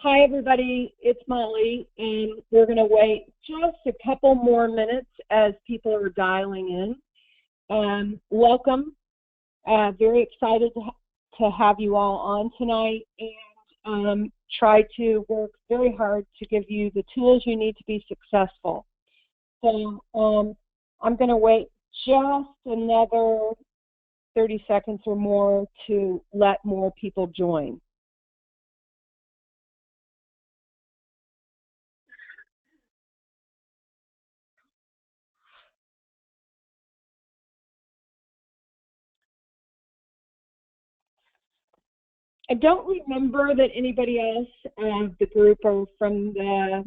Hi, everybody. It's Molly, and we're going to wait just a couple more minutes as people are dialing in. Welcome. Very excited to have you all on tonight, and try to work very hard to give you the tools you need to be successful. So I'm going to wait just another 30 seconds or more to let more people join. I don't remember that anybody else of the group are from the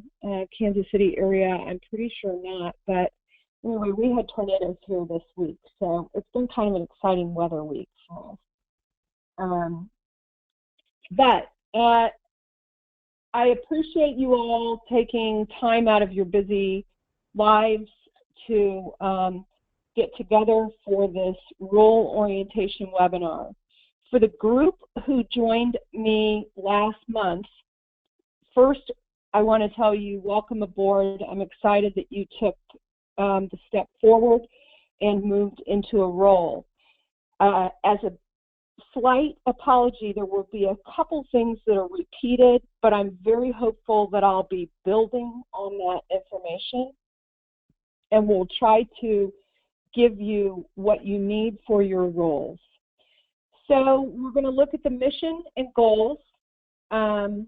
Kansas City area. I'm pretty sure not. But anyway, we had tornadoes here this week, so it's been kind of an exciting weather week for us. But I appreciate you all taking time out of your busy lives to get together for this role orientation webinar. For the group who joined me last month, first I want to tell you welcome aboard. I'm excited that you took the step forward and moved into a role. As a slight apology, there will be a couple things that are repeated, but I'm very hopeful that I'll be building on that information, and we'll try to give you what you need for your roles. So we're going to look at the mission and goals, an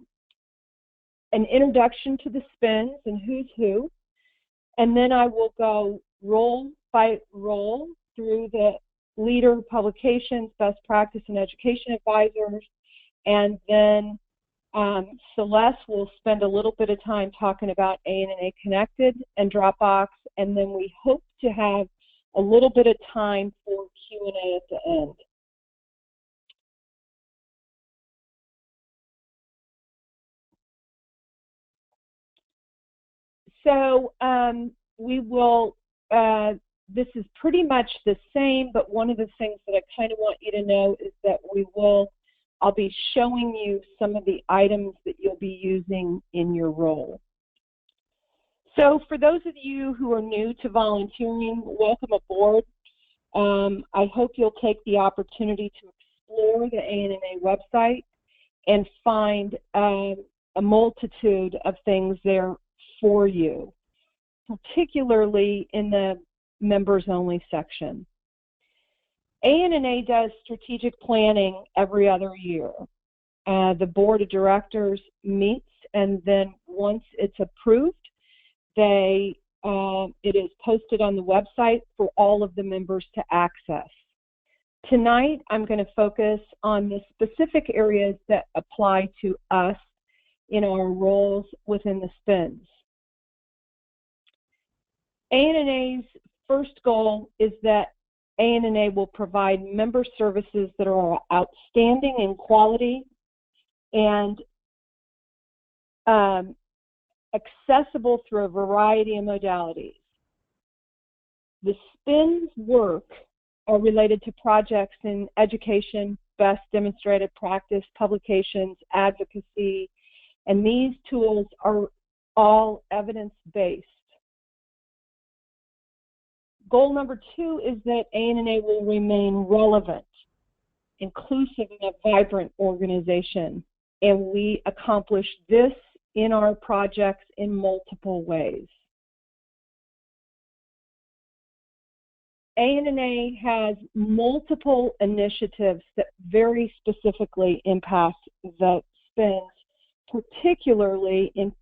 introduction to the SPNs and who's who, and then I will go role by role through the leader, publications, best practice, and education advisors, and then Celeste will spend a little bit of time talking about ANNA Connected and Dropbox, and then we hope to have a little bit of time for Q&A at the end. So we will, this is pretty much the same, but one of the things that I kind of want you to know is that I'll be showing you some of the items that you'll be using in your role. So for those of you who are new to volunteering, welcome aboard. I hope you'll take the opportunity to explore the ANNA website and find a multitude of things there for you, particularly in the members only section. ANNA does strategic planning every other year. The board of directors meets, and then once it's approved, it is posted on the website for all of the members to access. Tonight, I'm going to focus on the specific areas that apply to us in our roles within the SPNs. ANNA's first goal is that ANNA will provide member services that are outstanding in quality and accessible through a variety of modalities. The SPN's work are related to projects in education, best demonstrated practice, publications, advocacy, and these tools are all evidence-based. Goal number 2 is that ANNA will remain relevant, inclusive, and a vibrant organization, and we accomplish this in our projects in multiple ways. ANNA has multiple initiatives that very specifically impact the SPNs, particularly in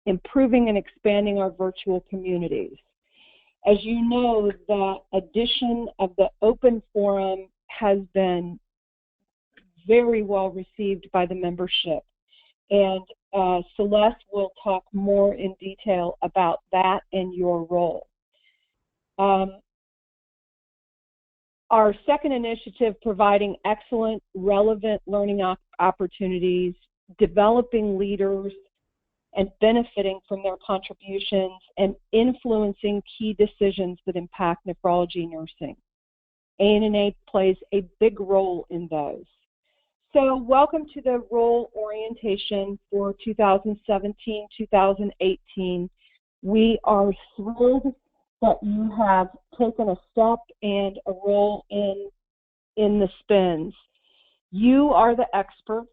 improving and expanding our virtual communities. As you know, the addition of the open forum has been very well received by the membership, and Celeste will talk more in detail about that and your role. Our second initiative, providing excellent, relevant learning opportunities, developing leaders, and benefiting from their contributions, and influencing key decisions that impact nephrology nursing. ANNA plays a big role in those. So welcome to the role orientation for 2017-2018. We are thrilled that you have taken a step and a role in the spins. You are the experts.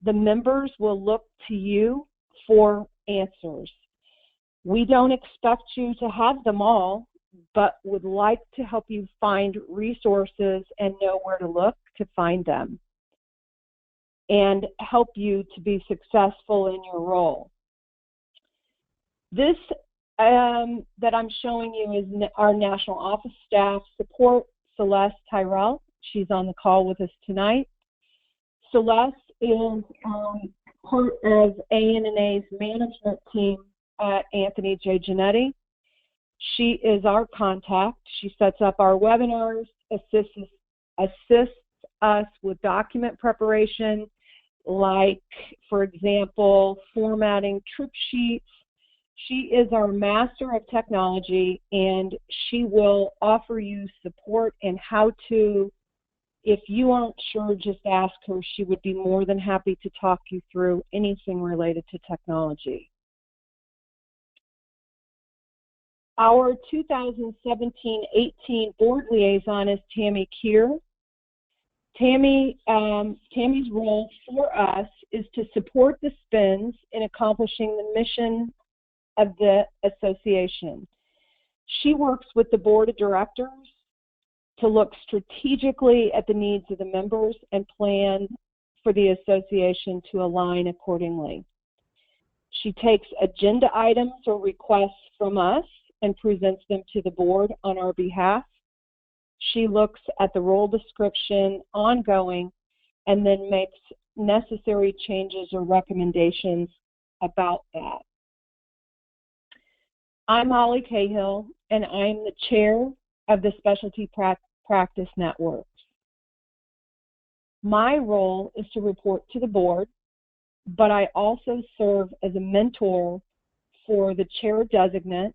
The members will look to you for answers. We don't expect you to have them all, but would like to help you find resources and know where to look to find them, and help you to be successful in your role. This that I'm showing you is our National Office Staff Support, Celeste Tyrell. She's on the call with us tonight. Celeste is part of ANNA's management team at Anthony J. Giannetti. She is our contact. She sets up our webinars, assists us with document preparation, like, for example, formatting trip sheets. She is our master of technology, and she will offer you support and how to. If you aren't sure, just ask her. She would be more than happy to talk you through anything related to technology. Our 2017-18 board liaison is Tammy Keir. Tammy's role for us is to support the SPINs in accomplishing the mission of the association. She works with the board of directors to look strategically at the needs of the members and plan for the association to align accordingly. She takes agenda items or requests from us and presents them to the board on our behalf. She looks at the role description ongoing and then makes necessary changes or recommendations about that. I'm Holly Cahill, and I'm the chair of the Specialty Practice Networks. My role is to report to the board, but I also serve as a mentor for the chair designate,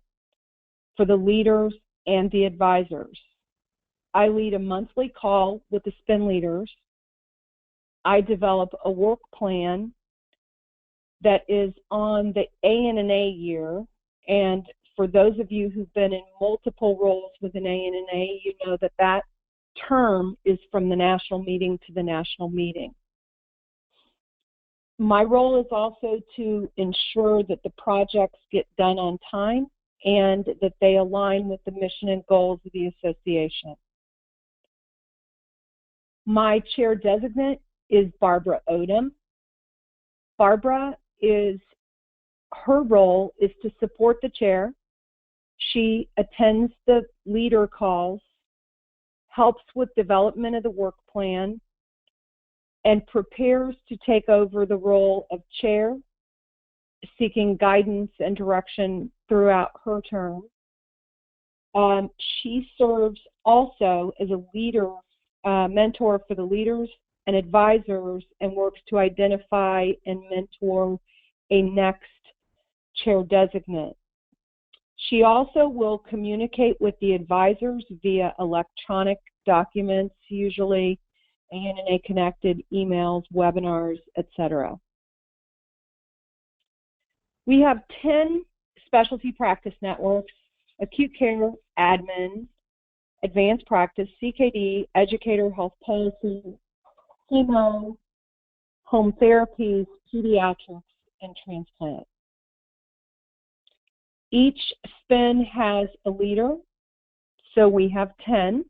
for the leaders, and the advisors. I lead a monthly call with the SPIN leaders. I develop a work plan that is on the ANNA year, and for those of you who've been in multiple roles within ANNA, you know that that term is from the national meeting to the national meeting. My role is also to ensure that the projects get done on time and that they align with the mission and goals of the association. My chair designate is Barbara Odom. Barbara her role is to support the chair. She attends the leader calls, helps with development of the work plan, and prepares to take over the role of chair, seeking guidance and direction throughout her term. She serves also as a leader, mentor for the leaders and advisors, and works to identify and mentor a next chair designate. She also will communicate with the advisors via electronic documents, usually ANNA-connected emails, webinars, etc. We have 10 specialty practice networks: acute care, admin, advanced practice, CKD, educator, health policy, chemo, home therapies, pediatrics, and transplant. Each SPIN has a leader, so we have 10.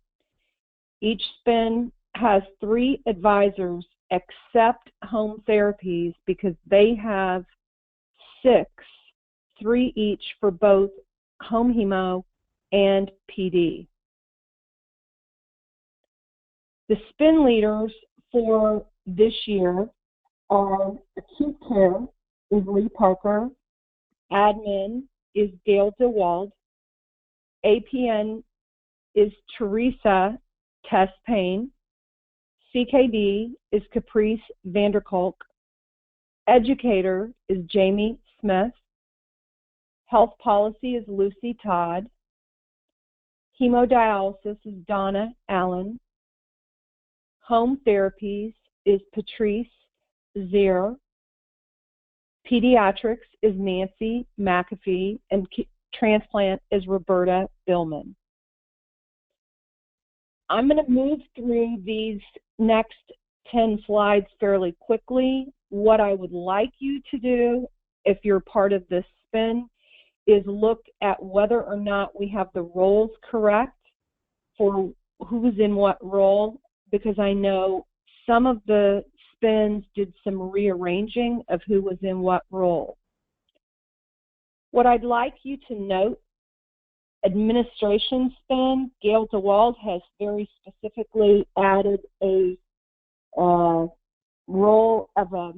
Each SPIN has 3 advisors except home therapies, because they have 6, 3 each for both home hemo and PD. The SPIN leaders for this year are acute care is Lee Parker, admin is Gail DeWald, APN is Teresa Tess Payne, CKD is Caprice Vanderkolk, educator is Jamie Smith, health policy is Lucy Todd, hemodialysis is Donna Allen, home therapies is Patrice Zier. Pediatrics is Nancy McAfee, and transplant is Roberta Billman. I'm going to move through these next 10 slides fairly quickly. What I would like you to do, if you're part of this spin, is look at whether or not we have the roles correct for who's in what role, because I know some of the spins did some rearranging of who was in what role. What I'd like you to note, administration spin, Gail DeWald has very specifically added a role of a,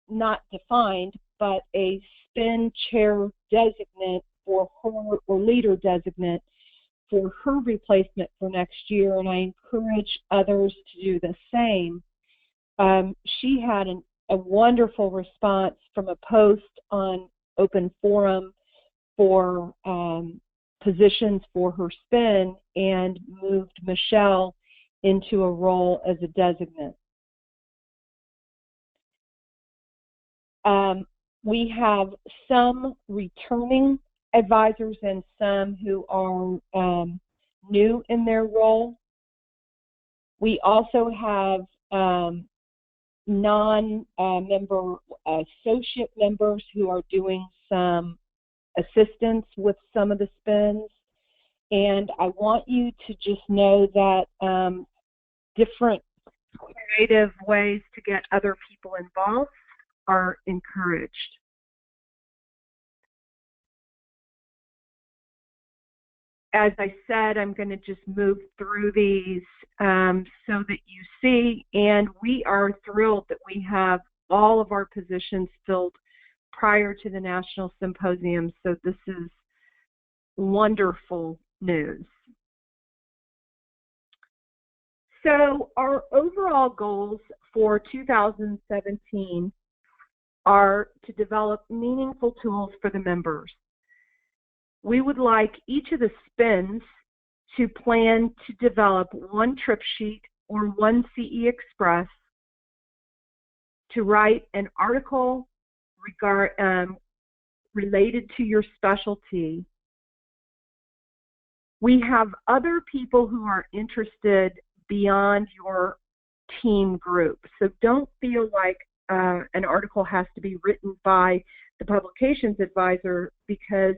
not defined, but a spin chair designate for her, or leader designate for her replacement for next year, and I encourage others to do the same. She had a wonderful response from a post on Open Forum for positions for her spin, and moved Michelle into a role as a designate. We have some returning advisors and some who are new in their role. We also have non-member associate members who are doing some assistance with some of the spins. And I want you to just know that different creative ways to get other people involved are encouraged. As I said, I'm going to just move through these so that you see, and we are thrilled that we have all of our positions filled prior to the National Symposium, so this is wonderful news. So our overall goals for 2017 are to develop meaningful tools for the members. We would like each of the spins to plan to develop one trip sheet or one CE Express, to write an article related to your specialty. We have other people who are interested beyond your team group, so don't feel like an article has to be written by the publications advisor, because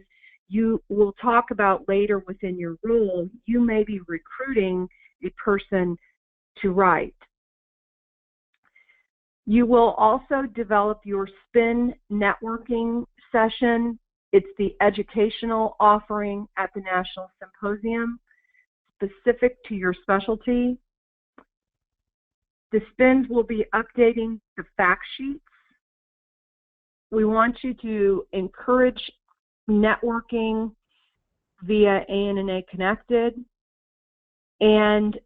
you will talk about later within your role, you may be recruiting a person to write. You will also develop your spin networking session. It's the educational offering at the National Symposium specific to your specialty. The spins will be updating the fact sheets. We want you to encourage networking via ANNA Connected, and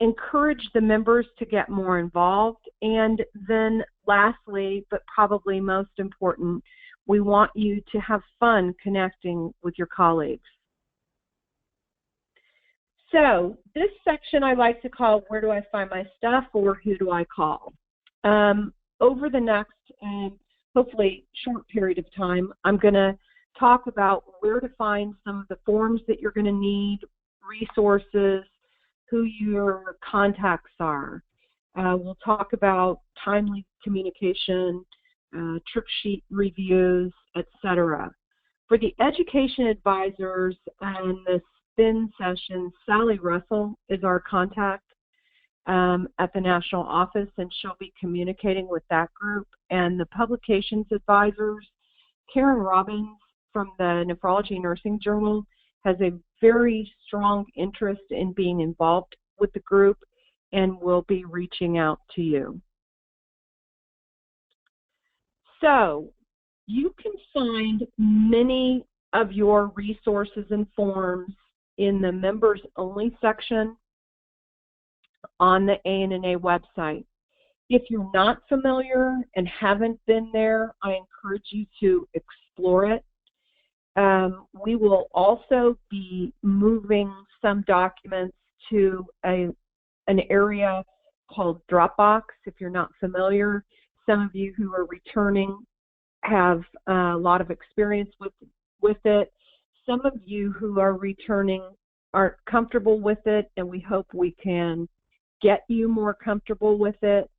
encourage the members to get more involved. And then lastly, but probably most important, we want you to have fun connecting with your colleagues. So this section I like to call Where Do I Find My Stuff, or Who Do I Call? Over the next, hopefully short period of time, I'm going to talk about where to find some of the forms that you're going to need, resources, who your contacts are. We'll talk about timely communication, trip sheet reviews, etc. For the education advisors and the spin session, Sally Russell is our contact at the national office, and she'll be communicating with that group. And the publications advisors, Karen Robbins from the Nephrology Nursing Journal has a very strong interest in being involved with the group and will be reaching out to you. So you can find many of your resources and forms in the members only section on the ANNA website. If you're not familiar and haven't been there, I encourage you to explore it. We will also be moving some documents to an area called Dropbox. If you're not familiar, some of you who are returning have a lot of experience with it. Some of you who are returning aren't comfortable with it, and we hope we can get you more comfortable with it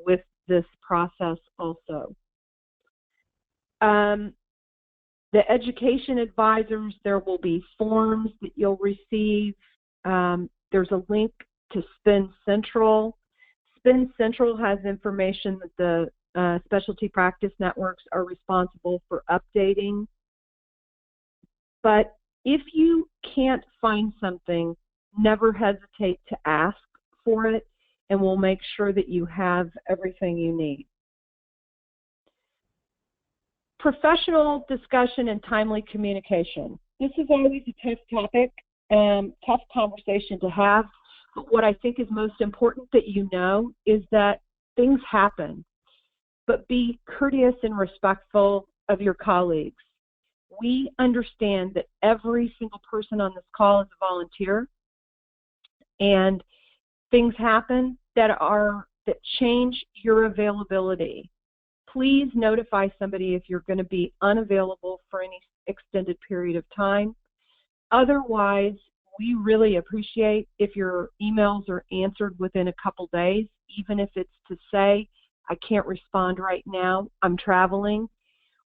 with this process also. The education advisors, there will be forms that you'll receive. There's a link to SPN Central. SPN Central has information that the specialty practice networks are responsible for updating. But if you can't find something, never hesitate to ask for it, and we'll make sure that you have everything you need. Professional discussion and timely communication. This is always a tough topic, tough conversation to have. But what I think is most important that you know is that things happen, but be courteous and respectful of your colleagues. We understand that every single person on this call is a volunteer, and things happen that change your availability. Please notify somebody if you're going to be unavailable for any extended period of time. Otherwise, we really appreciate if your emails are answered within a couple days, even if it's to say, I can't respond right now, I'm traveling.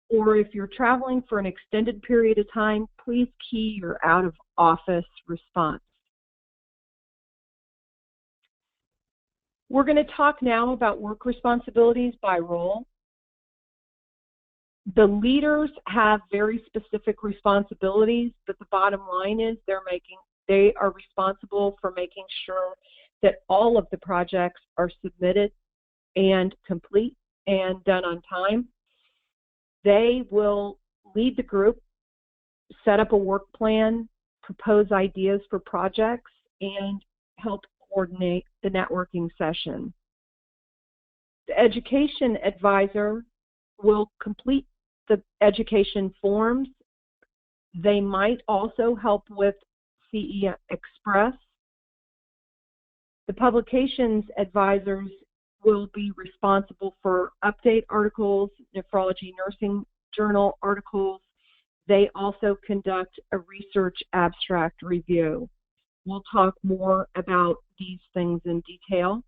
Or if you're traveling for an extended period of time, please key your out of office response. We're going to talk now about work responsibilities by role. The leaders have very specific responsibilities, but the bottom line is they are responsible for making sure that all of the projects are submitted and complete and done on time. They will lead the group, set up a work plan, propose ideas for projects, and help coordinate the networking session. The education advisor will complete the education forms. They might also help with CE Express. The publications advisors will be responsible for update articles, nephrology nursing journal articles. They also conduct a research abstract review. We'll talk more about these things in detail.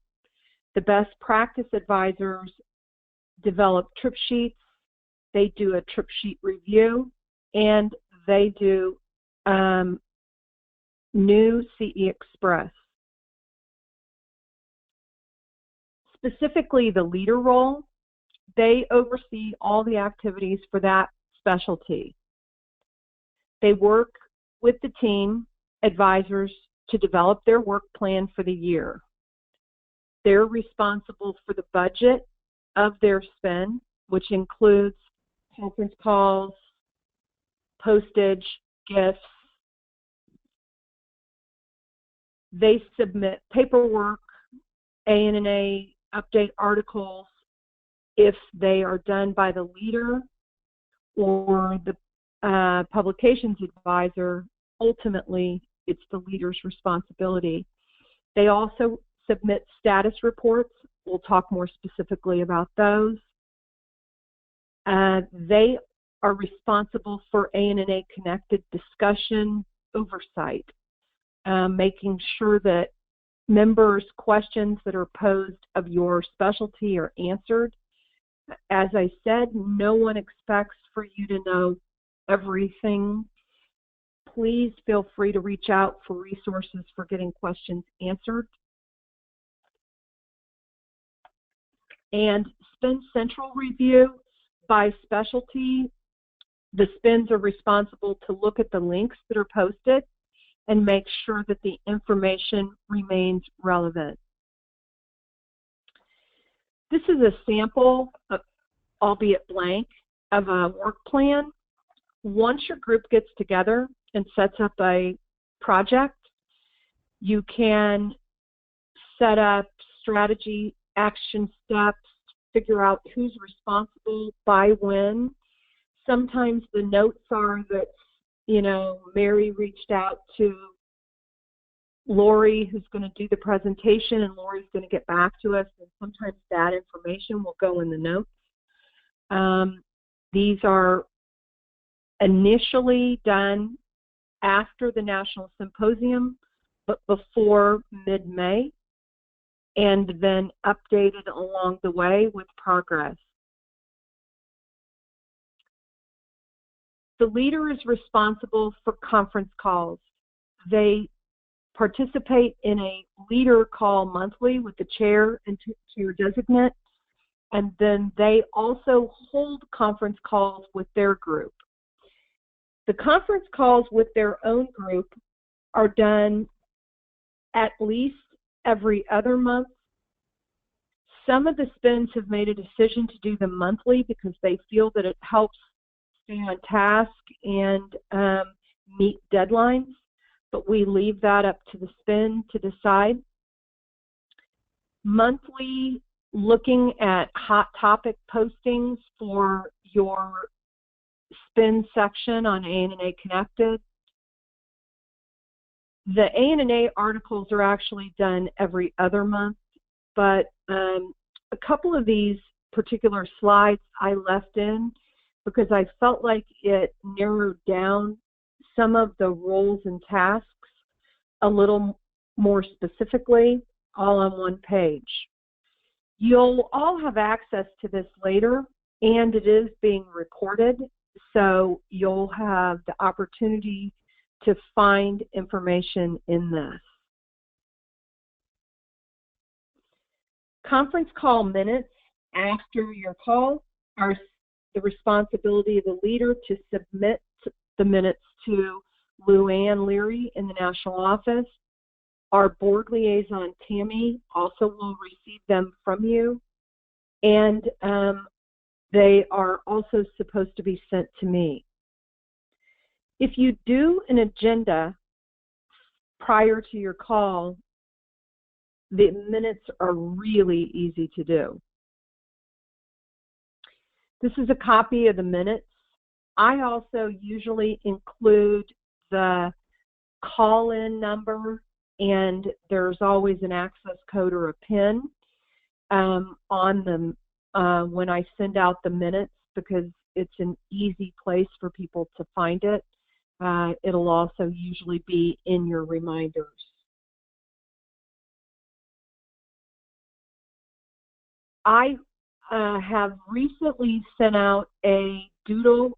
The best practice advisors develop trip sheets. They do a trip sheet review, and they do new CE Express. Specifically, the leader role, they oversee all the activities for that specialty. They work with the team advisors to develop their work plan for the year. They're responsible for the budget of their spend, which includes conference calls, postage, gifts. They submit paperwork, ANA update articles if they are done by the leader or the publications advisor. Ultimately, it's the leader's responsibility. They also submit status reports. We'll talk more specifically about those. They are responsible for ANA connected discussion oversight, making sure that members' questions that are posed of your specialty are answered. As I said, no one expects for you to know everything. Please feel free to reach out for resources for getting questions answered. And SPN Central review by specialty. The SPNs are responsible to look at the links that are posted and make sure that the information remains relevant. This is a sample, albeit blank, of a work plan. Once your group gets together and sets up a project, you can set up strategy, action steps, figure out who's responsible by when. Sometimes the notes are that, Mary reached out to Lori, who's going to do the presentation, and Lori's going to get back to us, and sometimes that information will go in the notes. These are initially done after the National Symposium, but before mid-May, and then updated along the way with progress. The leader is responsible for conference calls. They participate in a leader call monthly with the chair and chair designate, and then they also hold conference calls with their group. The conference calls with their own group are done at least every other month. Some of the SPNs have made a decision to do them monthly because they feel that it helps stay on task and meet deadlines, but we leave that up to the SPN to decide. Monthly, looking at hot topic postings for your SPN section on ANA Connected. The ANA articles are actually done every other month, but a couple of these particular slides I left in because I felt like it narrowed down some of the roles and tasks a little more specifically, all on one page. You'll all have access to this later, and it is being recorded, so you'll have the opportunity to find information in this. Conference call minutes after your call are the responsibility of the leader to submit the minutes to Luann Leary in the national office. Our board liaison, Tammy, also will receive them from you, and they are also supposed to be sent to me. If you do an agenda prior to your call, the minutes are really easy to do. This is a copy of the minutes. I also usually include the call-in number, and there's always an access code or a PIN on them when I send out the minutes because it's an easy place for people to find it. It'll also usually be in your reminders. I have recently sent out a doodle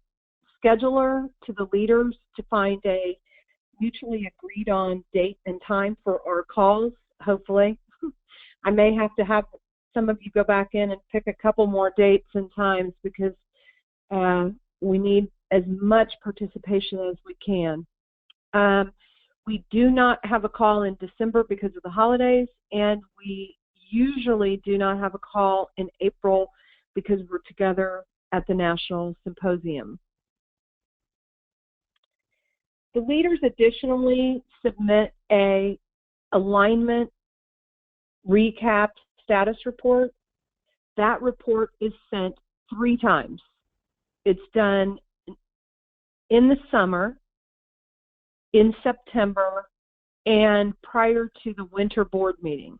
scheduler to the leaders to find a mutually agreed on date and time for our calls, hopefully. I may have to have some of you go back in and pick a couple more dates and times because we need as much participation as we can. We do not have a call in December because of the holidays, and we usually do not have a call in April because we're together at the National Symposium. The leaders additionally submit a alignment recap status report. That report is sent 3 times. It's done in the summer, in September, and prior to the winter board meeting.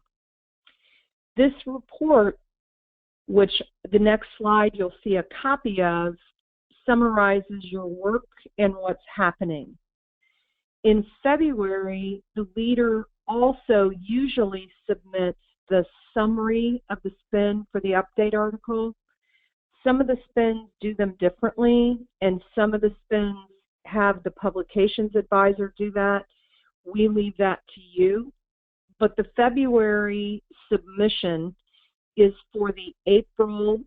This report, which the next slide you'll see a copy of, summarizes your work and what's happening. In February, the leader also usually submits the summary of the SPN for the update article. Some of the SPNs do them differently, and some of the SPNs have the publications advisor do that. We leave that to you. But the February submission is for the April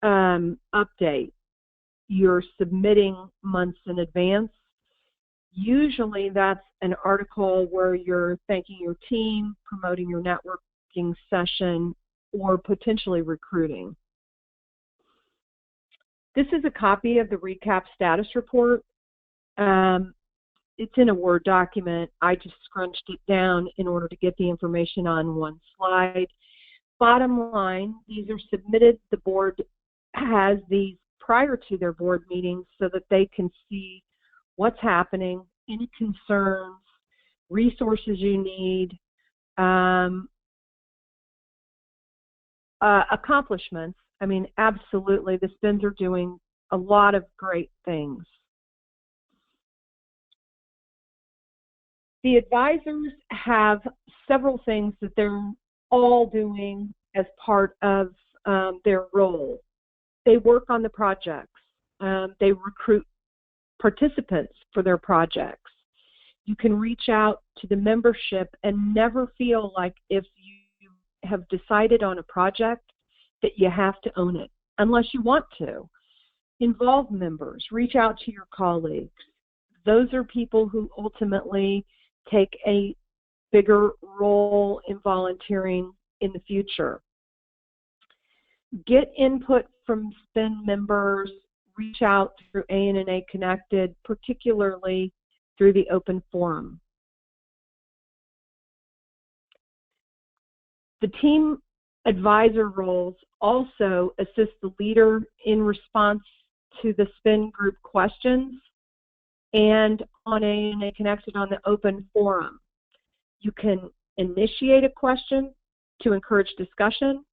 update. You're submitting months in advance. Usually that's an article where you're thanking your team, promoting your networking session, or potentially recruiting. This is a copy of the recap status report. It's in a Word document. I just scrunched it down in order to get the information on one slide. Bottom line, these are submitted. The board has these prior to their board meetings so that they can see what's happening, any concerns, resources you need, accomplishments. I mean, absolutely, the SPNs are doing a lot of great things. The advisors have several things that they're all doing as part of their role. They work on the projects. They recruit participants for their projects. You can reach out to the membership and never feel like if you have decided on a project that you have to own it, unless you want to. Involve members. Reach out to your colleagues. Those are people who ultimately take a bigger role in volunteering in the future. Get input from SPN members. Reach out through ANNA Connected, particularly through the open forum. The team advisor roles also assist the leader in response to the SPN group questions and on ANNA Connected on the open forum. You can initiate a question to encourage discussion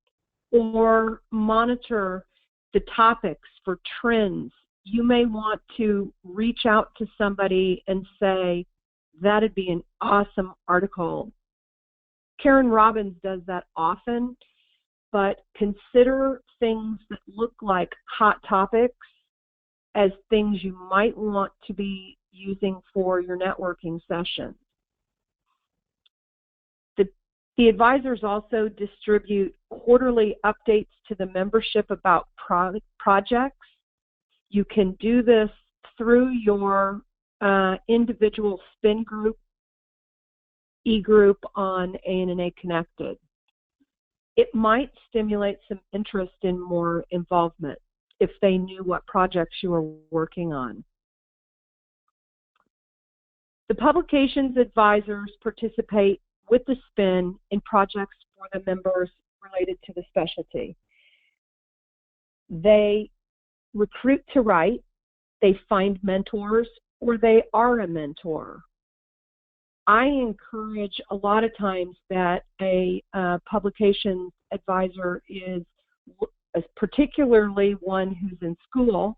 or monitor the topics for trends. You may want to reach out to somebody and say, that'd be an awesome article. Karen Robbins does that often, but consider things that look like hot topics as things you might want to be using for your networking sessions. The advisors also distribute quarterly updates to the membership about projects. You can do this through your individual SPN group, e-group on ANNA Connected. It might stimulate some interest in more involvement if they knew what projects you were working on. The publications advisors participate with the SPN in projects for the members related to the specialty. They recruit to write, they find mentors, or they are a mentor. I encourage a lot of times that a publications advisor is, particularly one who's in school,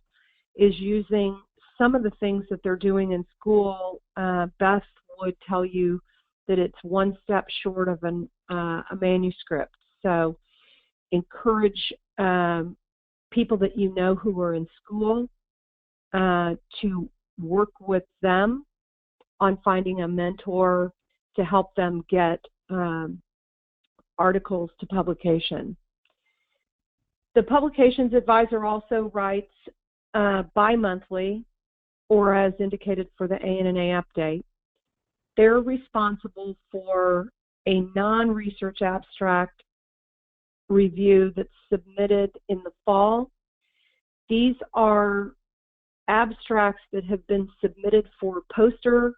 is using some of the things that they're doing in school. Beth would tell you that it's one step short of a manuscript. So encourage people that you know who are in school to work with them on finding a mentor to help them get articles to publication. The publications advisor also writes bi-monthly, or as indicated for the ANNA update. They're responsible for a non-research abstract review that's submitted in the fall. These are abstracts that have been submitted for poster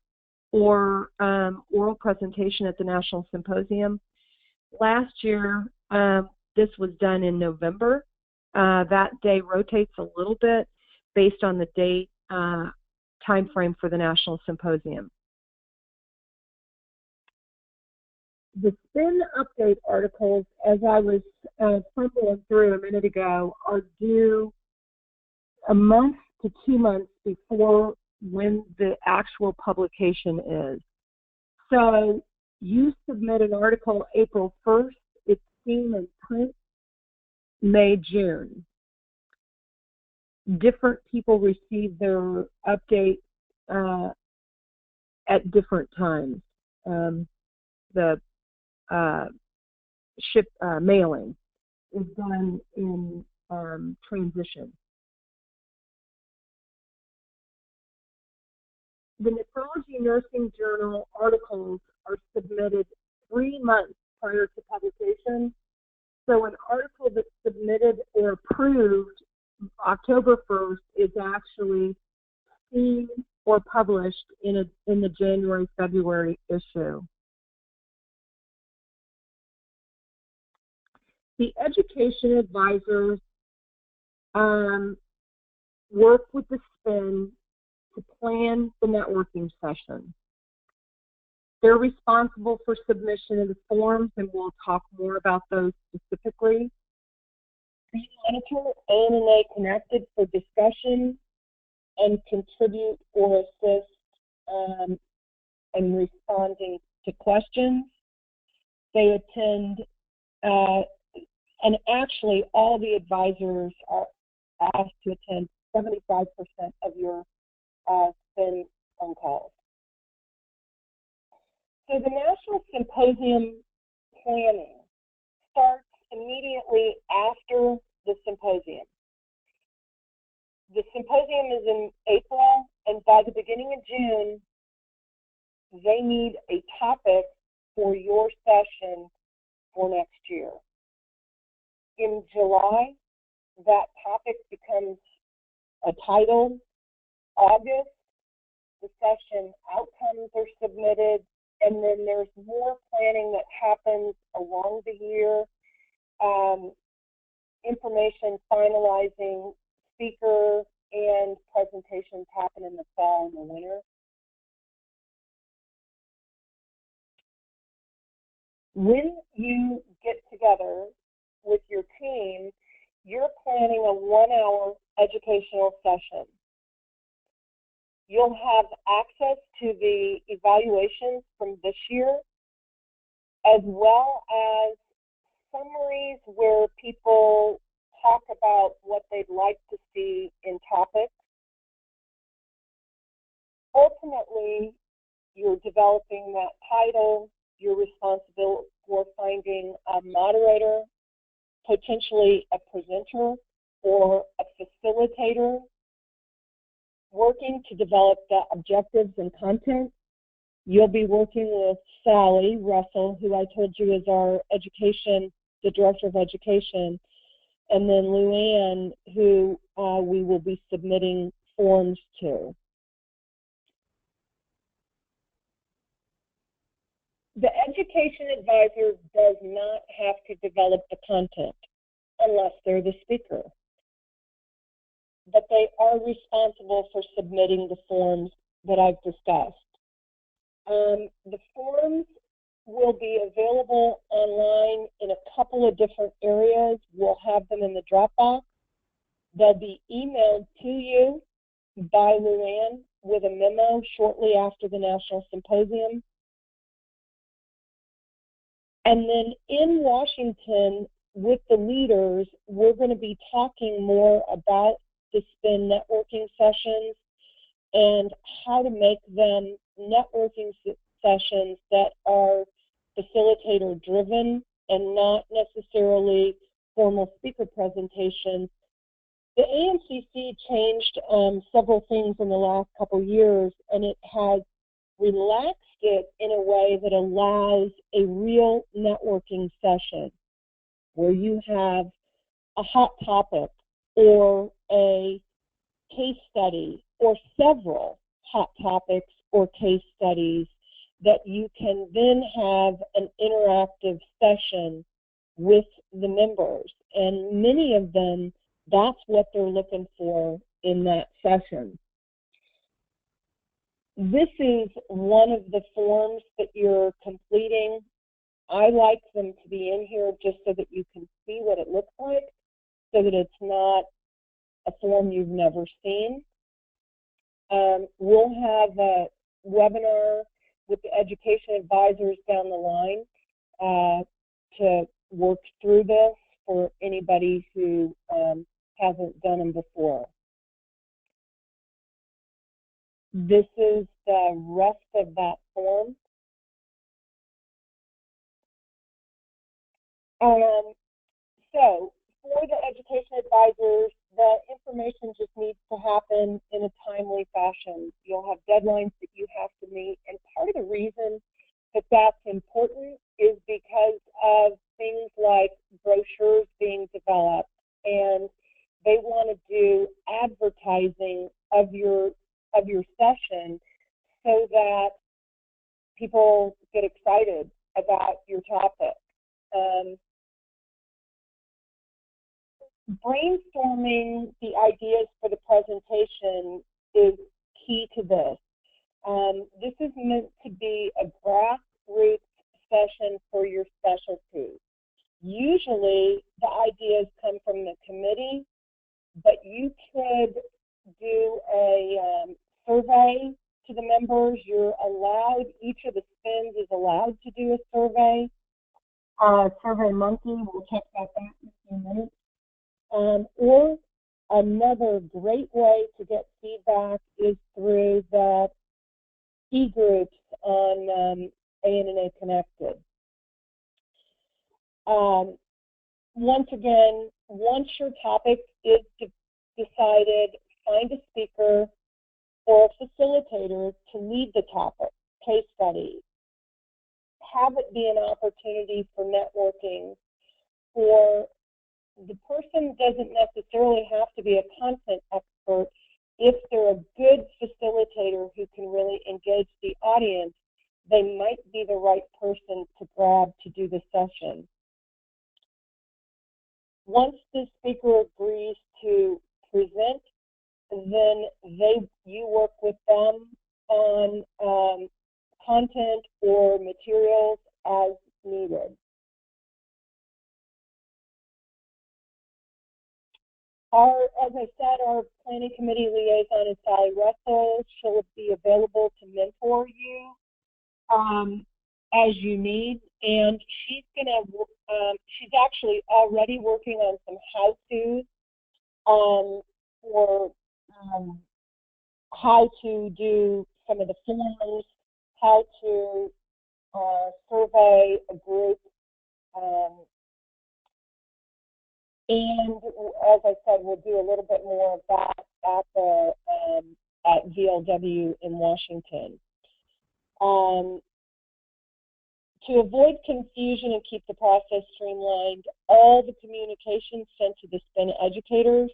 or oral presentation at the National Symposium. Last year, this was done in November. That day rotates a little bit based on the date time frame for the National Symposium. The SPN update articles, as I was fumbling through a minute ago, are due a month to 2 months before when the actual publication is. So you submit an article April 1st, it's seen in print May, June. Different people receive their update at different times. The mailing is done in transition. The Nephrology Nursing Journal articles are submitted 3 months prior to publication. So an article that's submitted or approved October 1st is actually seen or published in the January-February issue. The education advisors work with the SPN to plan the networking session. They're responsible for submission of the forms, and we'll talk more about those specifically. We monitor ANA Connected for discussion and contribute or assist in responding to questions. They attend, and actually all the advisors are asked to attend 75% of your SPN phone calls. So the National Symposium planning starts immediately after the symposium. The symposium is in April, and by the beginning of June, they need a topic for your session for next year. In July, that topic becomes a title. August, the session outcomes are submitted, and then there's more planning that happens along the year. Information finalizing, speaker and presentations happen in the fall and the winter. When you get together with your team, you're planning a 1-hour educational session. You'll have access to the evaluations from this year, as well as summaries where people talk about what they'd like to see in topics. Ultimately, you're developing that title. You're responsible for finding a moderator, potentially a presenter or a facilitator, working to develop the objectives and content. You'll be working with Sally Russell, who I told you is our education, the Director of Education, and then Luann, who we will be submitting forms to. The education advisor does not have to develop the content unless they're the speaker, but they are responsible for submitting the forms that I've discussed. The forms will be available online in a couple of different areas. We'll have them in the Dropbox. They'll be emailed to you by Luann with a memo shortly after the National Symposium. And then in Washington, with the leaders, we're going to be talking more about the SPN networking sessions and how to make them networking sessions that are facilitator driven and not necessarily formal speaker presentations. The AMCC changed several things in the last couple years, and it has relaxed it in a way that allows a real networking session where you have a hot topic or a case study or several hot topics or case studies that you can then have an interactive session with the members. And many of them, that's what they're looking for in that session. This is one of the forms that you're completing. I like them to be in here just so that you can see what it looks like, so that it's not a form you've never seen. We'll have a webinar with the education advisors down the line to work through this for anybody who hasn't done them before. This is the rest of that form. So for the education advisors, the information just needs to happen in a timely fashion. You'll have deadlines that you have to meet, and part of the reason that that's important is because of things like brochures being developed, and they want to do advertising of your session so that people get excited about your topic. Brainstorming the ideas for the presentation is key to this. This is meant to be a grassroots session for your specialty. Usually the ideas come from the committee, but you could do a survey to the members. You're allowed, each of the spins is allowed to do a survey. Survey Monkey, we'll talk about that in a few minutes. Or another great way to get feedback is through the e-groups on ANA Connected. Once again, once your topic is decided, find a speaker or a facilitator to lead the topic, case study. Have it be an opportunity for networking. For the person doesn't necessarily have to be a content expert. If they're a good facilitator who can really engage the audience, they might be the right person to grab to do the session. Once the speaker agrees to present, then you work with them on content or materials as needed. As I said, our planning committee liaison is Sally Russell. She'll be available to mentor you as you need, and she's actually already working on some how-tos for how to do some of the forms, how to survey a group, and as I said, we'll do a little bit more of that at VLW in Washington. To avoid confusion and keep the process streamlined, all the communications sent to the SPN educators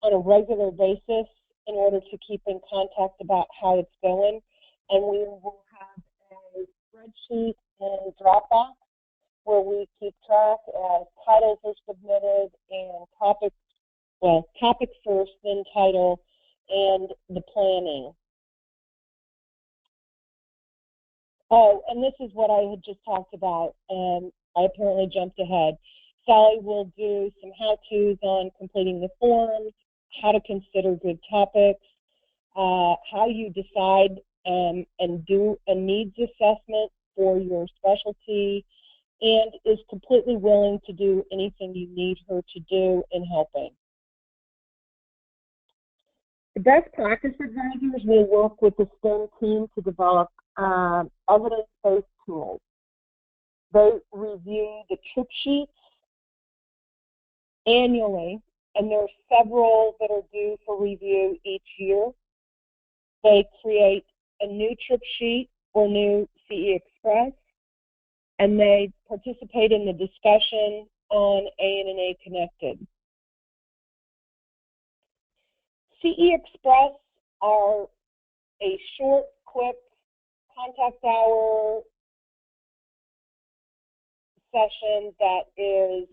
on a regular basis in order to keep in contact about how it's going. And we will have a spreadsheet in Dropbox where we keep track as titles are submitted and topics first, then title, and the planning. Oh, and this is what I had just talked about. I apparently jumped ahead. Sally will do some how-tos on completing the forms, how to consider good topics, how you decide and do a needs assessment for your specialty, and is completely willing to do anything you need her to do in helping. The best practice advisors will work with the STEM team to develop evidence-based tools. They review the trip sheets annually, and there are several that are due for review each year. They create a new trip sheet or new CE Express, and they participate in the discussion on ANA Connected. CE Express are a short, quick contact hour session that is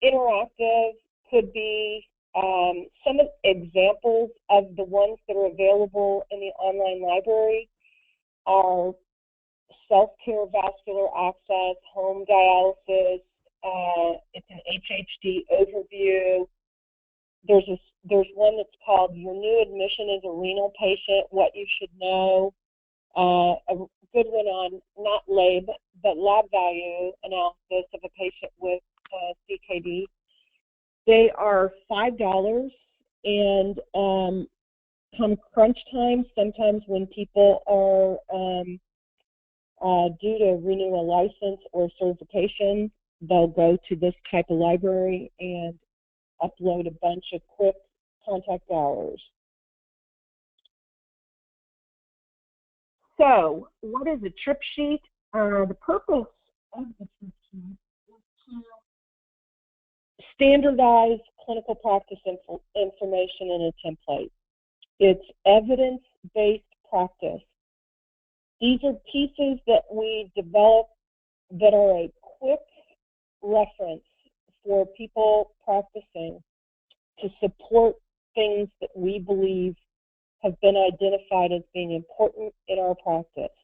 interactive, could be some examples of the ones that are available in the online library are self-care vascular access, home dialysis, it's an HHD overview. There's one that's called Your New Admission as a Renal Patient, What You Should Know, a good one on not lab, but lab value analysis of a patient with CKD. They are $5, and come crunch time, sometimes when people are due to renew a license or certification, they'll go to this type of library and upload a bunch of quick contact hours. So, what is a trip sheet? The purpose of the trip sheet is to standardize clinical practice information in a template. It's evidence-based practice. These are pieces that we develop that are a quick reference for people practicing to support things that we believe have been identified as being important in our practice.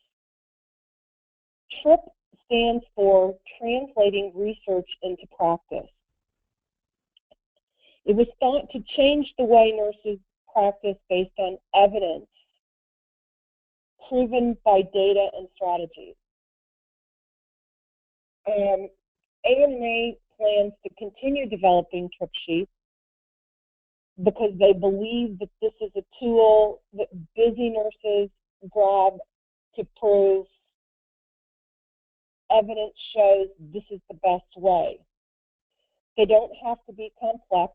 TRIP stands for Translating Research into Practice. It was thought to change the way nurses practice based on evidence proven by data and strategies. AMA plans to continue developing TRIP sheets because they believe that this is a tool that busy nurses grab to prove evidence shows this is the best way. They don't have to be complex,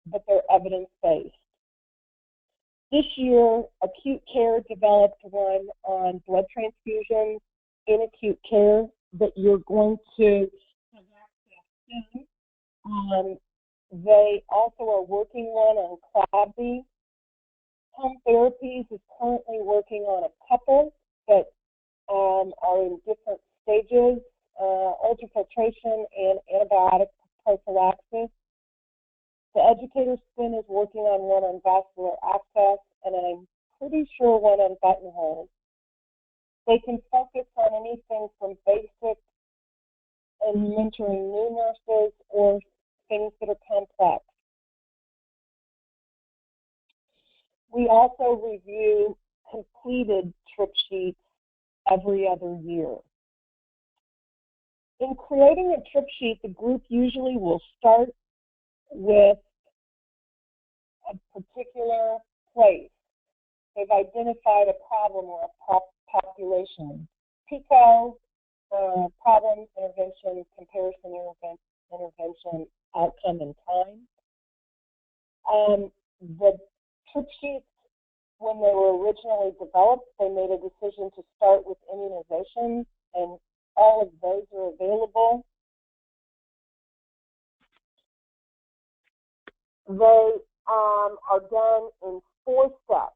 but they're evidence-based. This year, Acute Care developed one on blood transfusion in acute care that you're going to have access to. They also are working one on CLABSI. Home Therapies is currently working on a couple that are in different stages, ultrafiltration and antibiotic prophylaxis. The Educator Spin is working on one on vascular access, and I'm pretty sure one on buttonholes. They can focus on anything from basic and mentoring new nurses or things that are complex. We also review completed TRIP sheets every other year. In creating a TRIP sheet, the group usually will start with a particular place. They've identified a problem or a population. PICO, problem, intervention, comparison, intervention, outcome, and time. The TRIP sheets, when they were originally developed, they made a decision to start with immunizations, and all of those are available. They are done in 4 steps.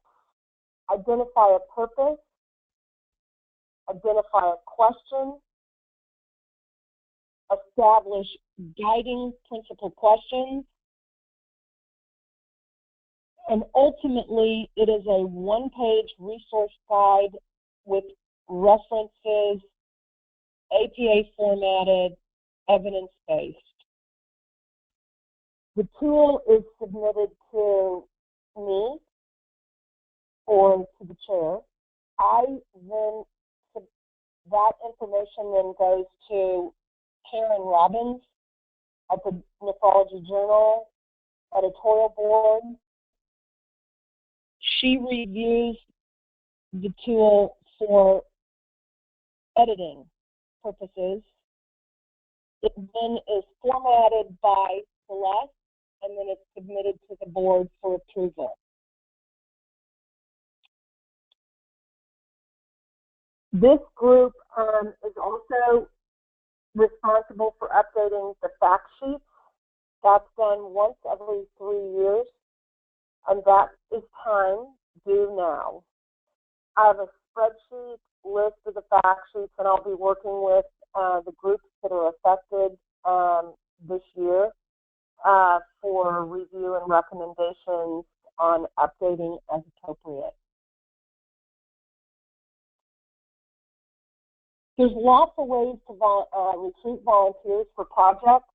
Identify a purpose, identify a question, establish guiding principal questions, and ultimately it is a 1-page resource guide with references, APA formatted, evidence-based. The tool is submitted to me or to the chair. That information then goes to Karen Robbins at the Nephrology Journal editorial board. She reviews the tool for editing purposes. It then is formatted by Celeste, and then it's submitted to the board for approval. This group is also responsible for updating the fact sheets. That's done once every 3 years, and that is time due now. I have a spreadsheet list of the fact sheets, and I'll be working with the groups that are affected this year for review and recommendations on updating as appropriate. There's lots of ways to recruit volunteers for projects.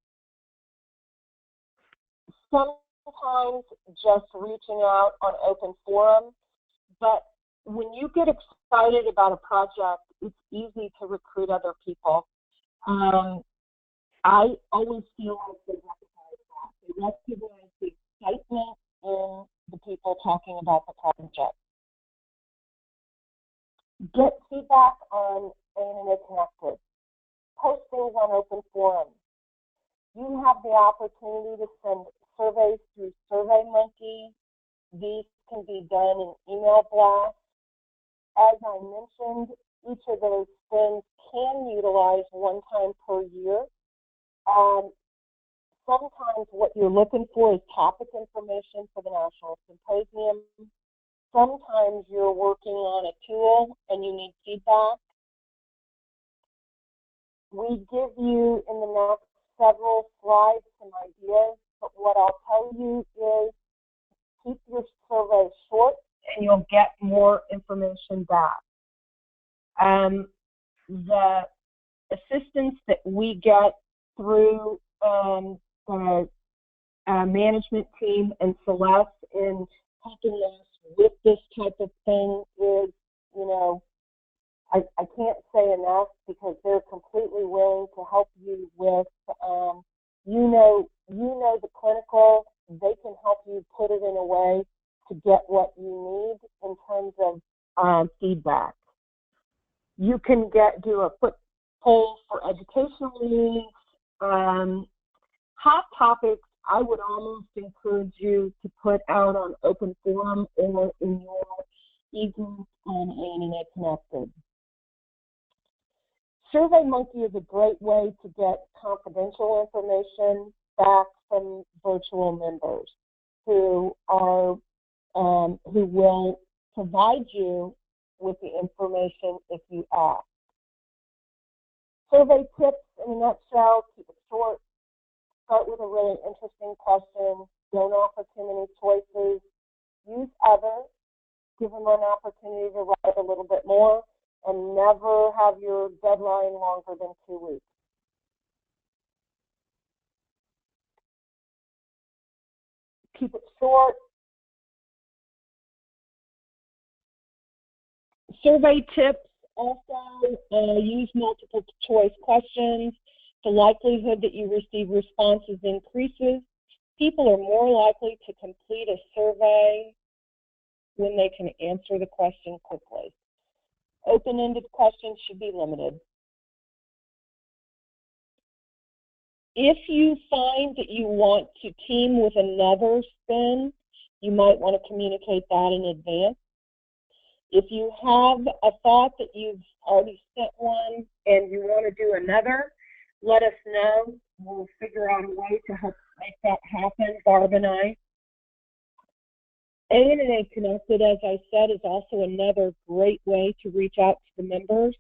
Sometimes just reaching out on open forum, but when you get excited about a project, it's easy to recruit other people. I always feel like they recognize that. They recognize the excitement in the people talking about the project. Get feedback on AMA Connected. Post things on open forums. You have the opportunity to send surveys through SurveyMonkey. These can be done in email blasts. As I mentioned, each of those spins can utilize 1 time per year. Sometimes what you're looking for is topic information for the National Symposium. Sometimes you're working on a tool and you need feedback. We give you in the next several slides some ideas, but what I'll tell you is keep your survey short and you'll get more information back. The assistance that we get through the management team and Celeste in helping us with this type of thing is, you know, I can't say enough, because they're completely willing to help you with, you know the clinical. They can help you put it in a way to get what you need in terms of feedback. You can do a quick poll for educational needs. Hot topics, I would almost encourage you to put out on open forum or in your e-group on ANA Connected. SurveyMonkey is a great way to get confidential information back from virtual members who will provide you with the information if you ask. Survey tips in a nutshell: keep it short, start with a really interesting question, don't offer too many choices, use others, give them an opportunity to write a little bit more, and never have your deadline longer than 2 weeks. Keep it short. Survey tips also use multiple choice questions. The likelihood that you receive responses increases. People are more likely to complete a survey when they can answer the question quickly. Open-ended questions should be limited. If you find that you want to team with another SPN, you might want to communicate that in advance. If you have a thought that you've already sent one and you want to do another, let us know. We'll figure out a way to help make that happen, Barb and I. ANA Connected, as I said, is also another great way to reach out to the members.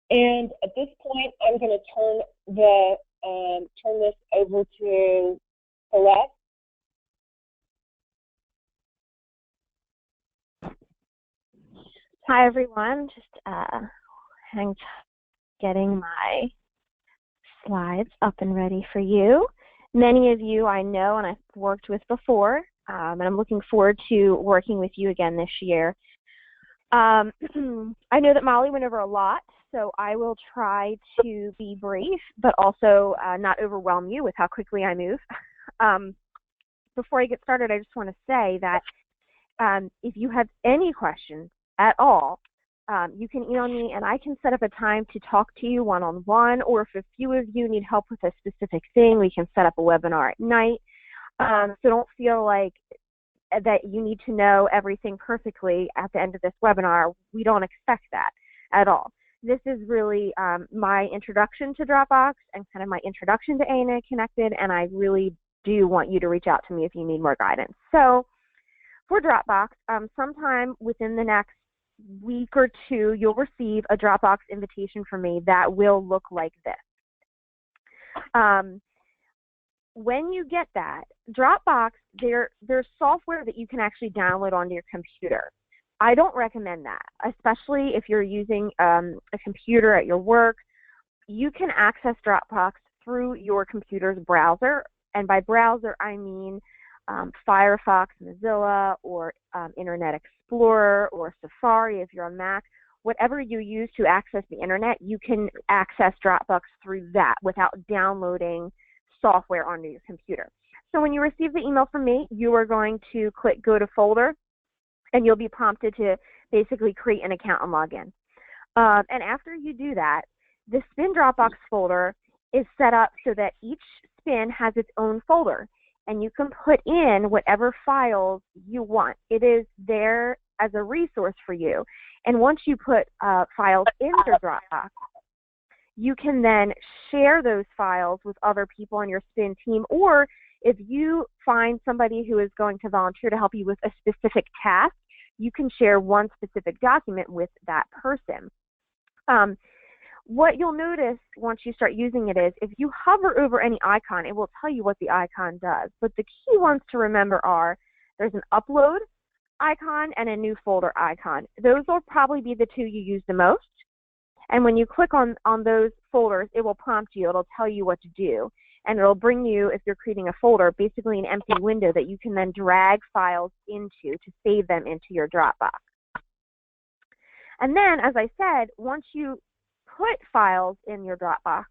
And at this point, I'm going to turn this over to Celeste. Hi everyone, just getting my slides up and ready for you. Many of you I know and I've worked with before, and I'm looking forward to working with you again this year. I know that Molly went over a lot, so I will try to be brief, but also not overwhelm you with how quickly I move. Before I get started, I just want to say that if you have any questions at all, you can email me and I can set up a time to talk to you one-on-one, or if a few of you need help with a specific thing, we can set up a webinar at night. So don't feel like that you need to know everything perfectly at the end of this webinar. We don't expect that at all. This is really my introduction to Dropbox and kind of my introduction to ANA Connected, and I really do want you to reach out to me if you need more guidance. So for Dropbox, sometime within the next week or two, you'll receive a Dropbox invitation from me that will look like this. When you get that, Dropbox, there's software that you can actually download onto your computer. I don't recommend that, especially if you're using a computer at your work. You can access Dropbox through your computer's browser, and by browser I mean Firefox, Mozilla, or Internet Explorer, or Safari if you're on Mac. Whatever you use to access the internet, you can access Dropbox through that without downloading software onto your computer. So when you receive the email from me, you are going to click Go to Folder, and you'll be prompted to basically create an account and log in. And after you do that, the SPN Dropbox folder is set up so that each SPN has its own folder, and you can put in whatever files you want. It is there as a resource for you. And once you put files into Dropbox, you can then share those files with other people on your SPN team, or if you find somebody who is going to volunteer to help you with a specific task, you can share one specific document with that person. What you'll notice once you start using it is if you hover over any icon, it will tell you what the icon does. But the key ones to remember are There's an upload icon and a new folder icon. Those will probably be the two you use the most. And when you click on those folders, it will prompt you. It'll tell you what to do. And it'll bring you, if you're creating a folder, basically an empty window that you can then drag files into to save them into your Dropbox. And then, as I said, once you put files in your Dropbox,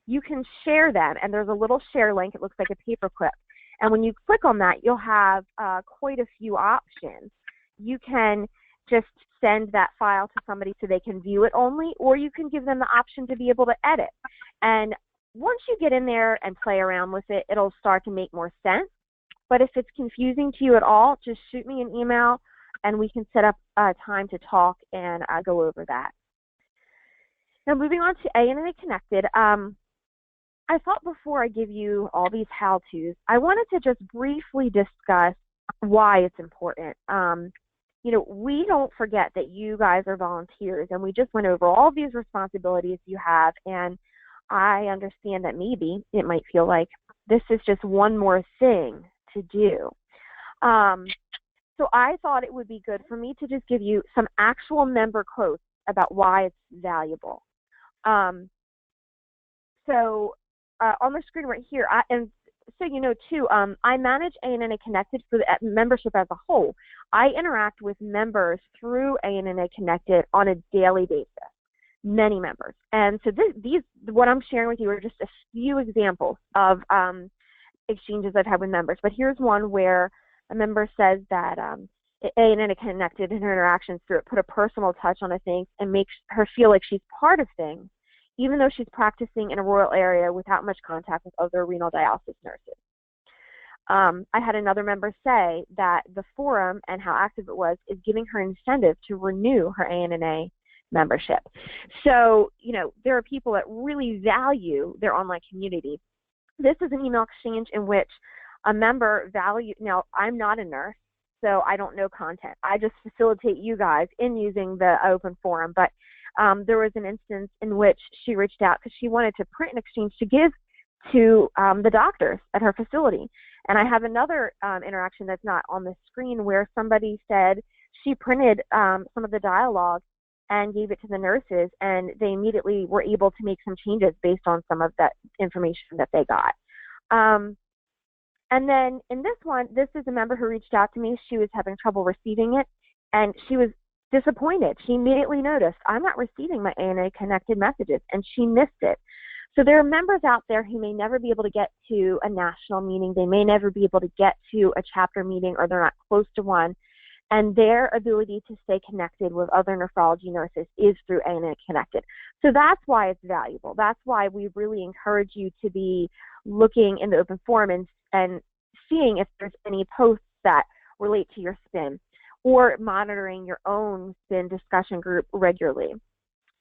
you can share them. And there's a little share link. It looks like a paperclip. And when you click on that, you'll have quite a few options. You can just send that file to somebody so they can view it only, or you can give them the option to be able to edit. And once you get in there and play around with it, it'll start to make more sense. But if it's confusing to you at all, just shoot me an email and we can set up a time to talk and go over that. Now, moving on to ANA Connected, I thought before I give you all these how-tos, I wanted to just briefly discuss why it's important. You know, we don't forget that you guys are volunteers, and we just went over all these responsibilities you have, and I understand that maybe it might feel like this is just one more thing to do. So I thought it would be good for me to just give you some actual member quotes about why it's valuable. On the screen right here, and so you know too, I manage ANA Connected for the membership as a whole. I interact with members through ANA Connected on a daily basis, many members. And so what I'm sharing with you are just a few examples of exchanges I've had with members. But here's one where a member says that ANA Connected in her interactions through it put a personal touch on a thing and makes her feel like she's part of things, even though she's practicing in a rural area without much contact with other renal dialysis nurses. I had another member say that the forum and how active it was is giving her incentive to renew her ANA membership. So, you know, there are people that really value their online community. This is an email exchange in which a member now I'm not a nurse, so I don't know content. I just facilitate you guys in using the open forum, but there was an instance in which she reached out because she wanted to print an exchange to give to the doctors at her facility. And I have another interaction that's not on the screen where somebody said she printed some of the dialogue and gave it to the nurses, and they immediately were able to make some changes based on some of that information that they got. And then in this one, this is a member who reached out to me. She was having trouble receiving it, and she was disappointed. She immediately noticed, I'm not receiving my ANA Connected messages, and she missed it. So there are members out there who may never be able to get to a national meeting. They may never be able to get to a chapter meeting, or they're not close to one. And their ability to stay connected with other nephrology nurses is through ANA Connected. So that's why it's valuable. That's why we really encourage you to be looking in the open forum and seeing if there's any posts that relate to your SPN, or monitoring your own SPN discussion group regularly.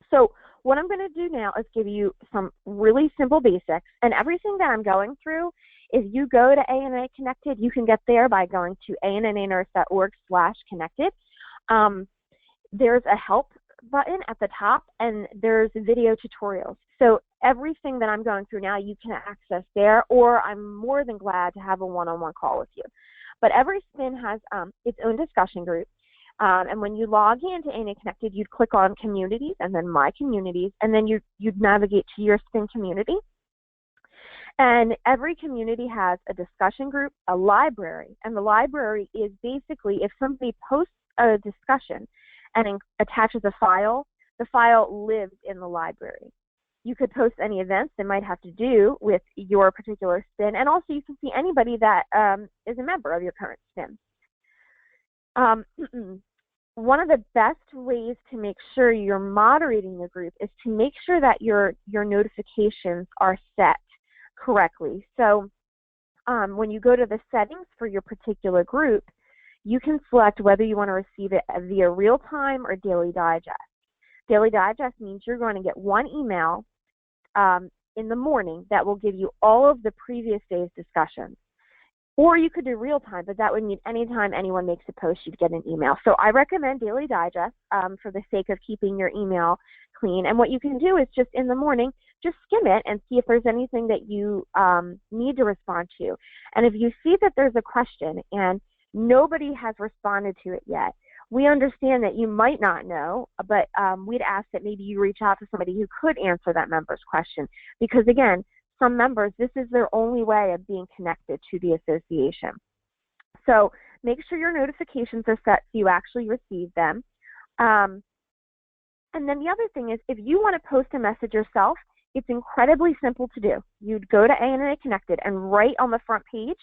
So what I'm going to do now is give you some really simple basics, and everything that I'm going through, if you go to ANA Connected, you can get there by going to ananurse.org/connected. There's a help button at the top, and there's video tutorials. So everything that I'm going through now, you can access there, or I'm more than glad to have a one-on-one call with you. But every SPN has its own discussion group. And when you log into ANA Connected, you'd click on Communities and then My Communities, and then you'd navigate to your SPN community. And every community has a discussion group, a library, and the library is basically if somebody posts a discussion and attaches a file, the file lives in the library. You could post any events that might have to do with your particular SPN, and also you can see anybody that is a member of your current SPN. One of the best ways to make sure you're moderating the group is to make sure that your notifications are set correctly. So when you go to the settings for your particular group, you can select whether you want to receive it via real-time or daily digest. Daily digest means you're going to get one email in the morning that will give you all of the previous day's discussions. Or you could do real time, but that would mean anytime anyone makes a post, you'd get an email. So I recommend Daily Digest for the sake of keeping your email clean. And what you can do is just in the morning, just skim it and see if there's anything that you need to respond to. And if you see that there's a question and Nobody has responded to it yet. We understand that you might not know, but we'd ask that maybe you reach out to somebody who could answer that member's question. Because again, some members, this is their only way of being connected to the association. So make sure your notifications are set so you actually receive them. And then the other thing is, if you want to post a message yourself, it's incredibly simple to do. You'd go to ANA Connected, and right on the front page,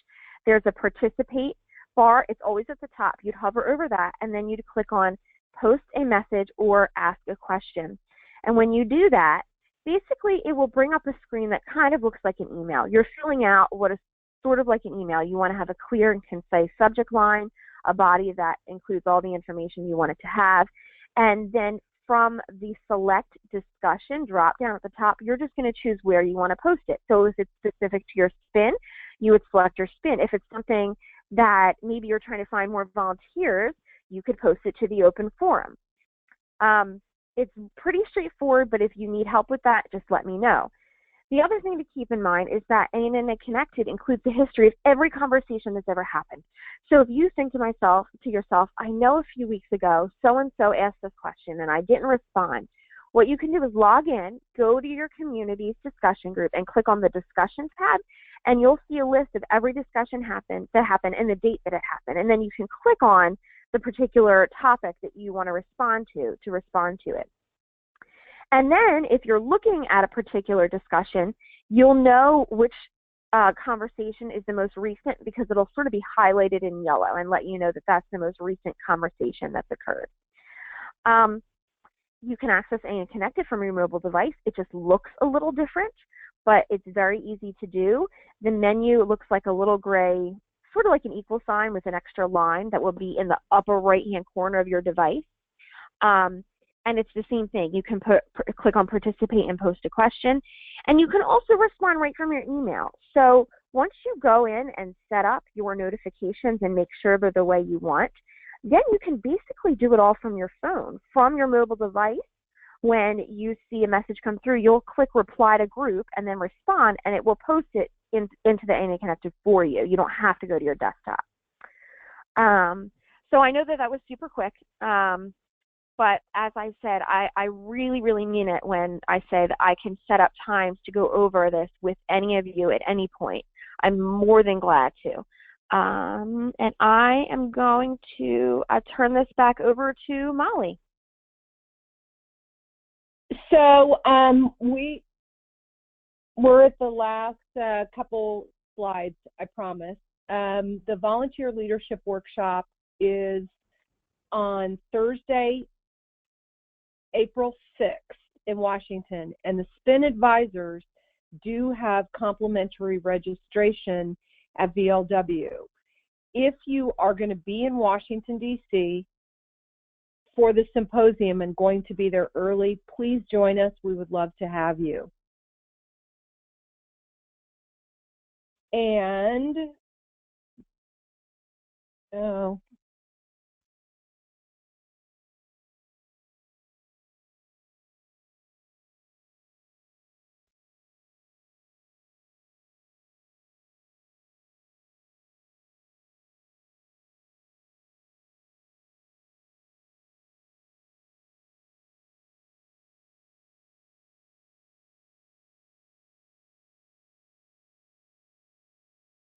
there's a participate bar. It's always at the top. You'd hover over that, and then you'd click on post a message or ask a question. And when you do that, basically it will bring up a screen that kind of looks like an email. You're filling out what is sort of like an email. You want to have a clear and concise subject line, a body that includes all the information you want it to have, and then from the select discussion drop down at the top, you're just going to choose where you want to post it. So if it's specific to your spin, you would select your spin. If it's something that maybe you're trying to find more volunteers, you could post it to the open forum. It's pretty straightforward, but if you need help with that, just let me know. The other thing to keep in mind is that ANA Connected includes the history of every conversation that's ever happened. So if you think to yourself, I know a few weeks ago so-and-so asked this question and I didn't respond, what you can do is log in, go to your community's discussion group, and click on the discussions tab, and you'll see a list of every discussion that happened and the date that it happened. And then you can click on the particular topic that you want to respond to it. And then if you're looking at a particular discussion, you'll know which conversation is the most recent, because it'll sort of be highlighted in yellow and let you know that that's the most recent conversation that's occurred. You can access ANA Connected from your mobile device. It just looks a little different, but it's very easy to do. The menu looks like a little gray, sort of like an equal sign with an extra line that will be in the upper right-hand corner of your device. And it's the same thing. You can click on participate and post a question. And you can also respond right from your email. So once you go in and set up your notifications and make sure they're the way you want, then you can basically do it all from your phone, from your mobile device. When you see a message come through, you'll click reply to group and then respond, and it will post it into the ANA Connected for you. You don't have to go to your desktop. So I know that was super quick. But as I said, I really, really mean it when I say that I can set up times to go over this with any of you at any point. I'm more than glad to. And I am going to turn this back over to Molly. So we're at the last couple slides, I promise. The Volunteer Leadership Workshop is on Thursday, April 6th in Washington, and the SPN advisors do have complimentary registration at VLW. If you are going to be in Washington, D.C. for the symposium and going to be there early, please join us. We would love to have you. And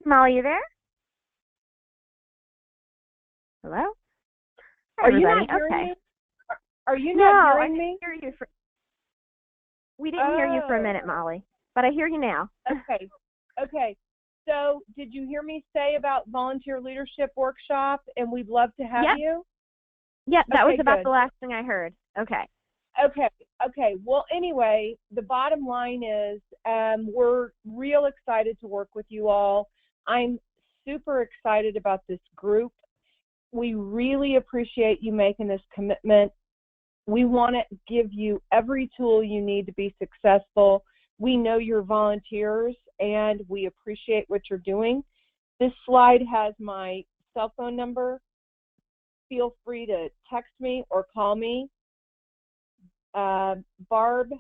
Molly, you there? Hello? Hi, are you everybody. not hearing me? Are you No, not I hearing didn't me? hear you we didn't hear you for a minute, Molly, but I hear you now. Okay. Okay. So did you hear me say about Volunteer Leadership Workshop, and we'd love to have you? Yep, that was about good. the last thing I heard. Okay. Okay. Well, anyway, the bottom line is we're real excited to work with you all. I'm super excited about this group. We really appreciate you making this commitment. We want to give you every tool you need to be successful. We know you're volunteers, and we appreciate what you're doing. This slide has my cell phone number. Feel free to text me or call me. Barb,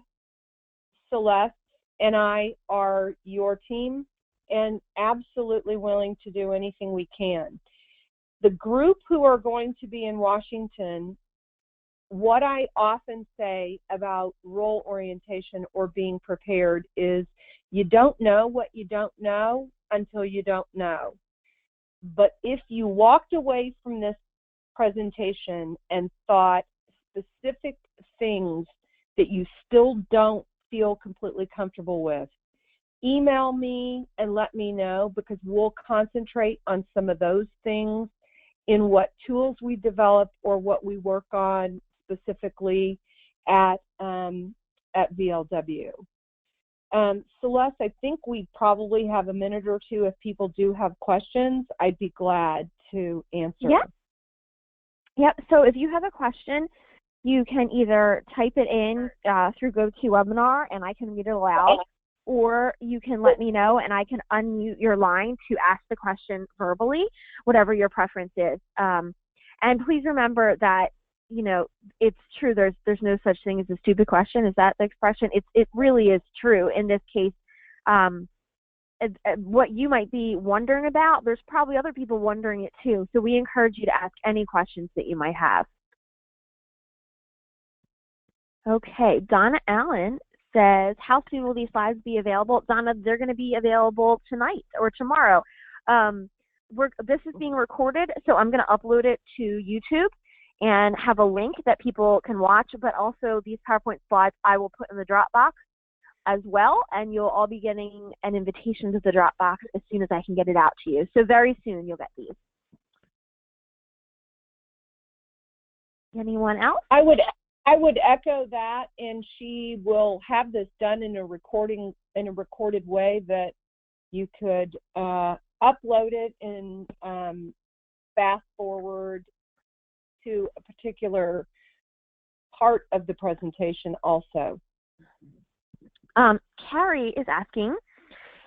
Celeste, and I are your team, and absolutely willing to do anything we can. The group who are going to be in Washington, what I often say about role orientation or being prepared is you don't know what you don't know until you don't know. But if you walked away from this presentation and thought specific things that you still don't feel completely comfortable with, email me and let me know, because we'll concentrate on some of those things in what tools we develop or what we work on specifically at VLW. Celeste, I think we probably have a minute or two. If people do have questions, I'd be glad to answer. Yep. So if you have a question, you can either type it in through GoToWebinar and I can read it aloud, or you can let me know and I can unmute your line to ask the question verbally, whatever your preference is. And please remember that, you know, it's true. There's no such thing as a stupid question. Is that the expression? It really is true. In this case, what you might be wondering about, there's probably other people wondering it too. So we encourage you to ask any questions that you might have. Okay, Donna Allen says, how soon will these slides be available? Donna, they're going to be available tonight or tomorrow. This is being recorded, so I'm going to upload it to YouTube and have a link that people can watch, but also these PowerPoint slides I will put in the Dropbox as well, and you'll all be getting an invitation to the Dropbox as soon as I can get it out to you. So very soon you'll get these. Anyone else? I would echo that, and she will have this done in a recorded way that you could upload it and fast forward to a particular part of the presentation also. Carrie is asking,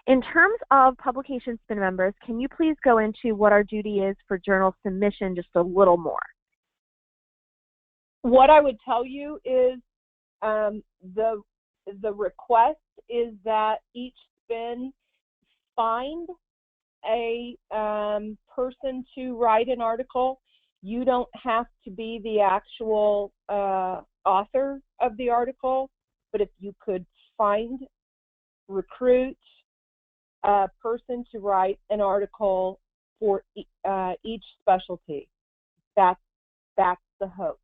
in terms of publication SPN members, can you please go into what our duty is for journal submission just a little more? What I would tell you is the request is that each SPN find a person to write an article. You don't have to be the actual author of the article, but if you could recruit a person to write an article for each specialty, that's the hope.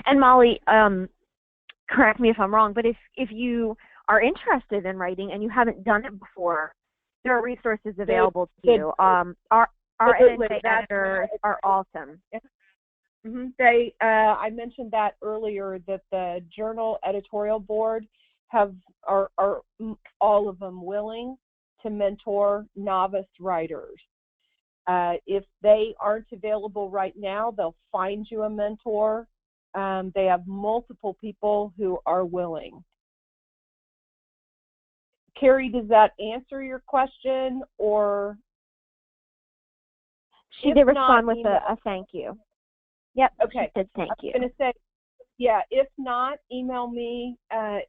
And Molly, correct me if I'm wrong, but if you are interested in writing and you haven't done it before, there are resources available to you. Our NNJ editors are awesome. I mentioned that earlier, that the journal editorial board are all of them willing to mentor novice writers. If they aren't available right now, they'll find you a mentor. They have multiple people who are willing. Carrie, does that answer your question, or? She did respond with a thank you. Yep, okay. She said thank you. I was going to say, yeah, if not, email me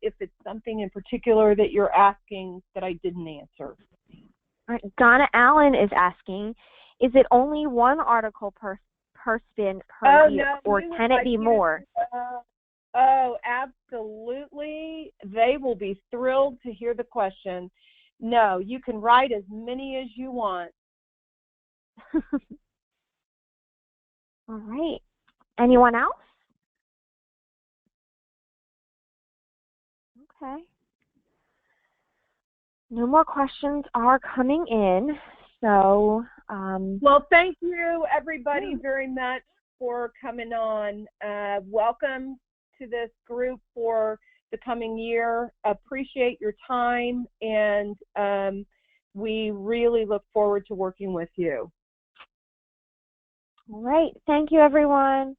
if it's something in particular that you're asking that I didn't answer. All right. Donna Allen is asking, is it only one article per SPN per year, no, or can it be more? Oh, absolutely. They will be thrilled to hear the question. No, you can write as many as you want. All right. Anyone else? Okay. No more questions are coming in. So, well, thank you everybody very much for coming on. Welcome to this group for the coming year. Appreciate your time, and we really look forward to working with you. All right. Thank you, everyone.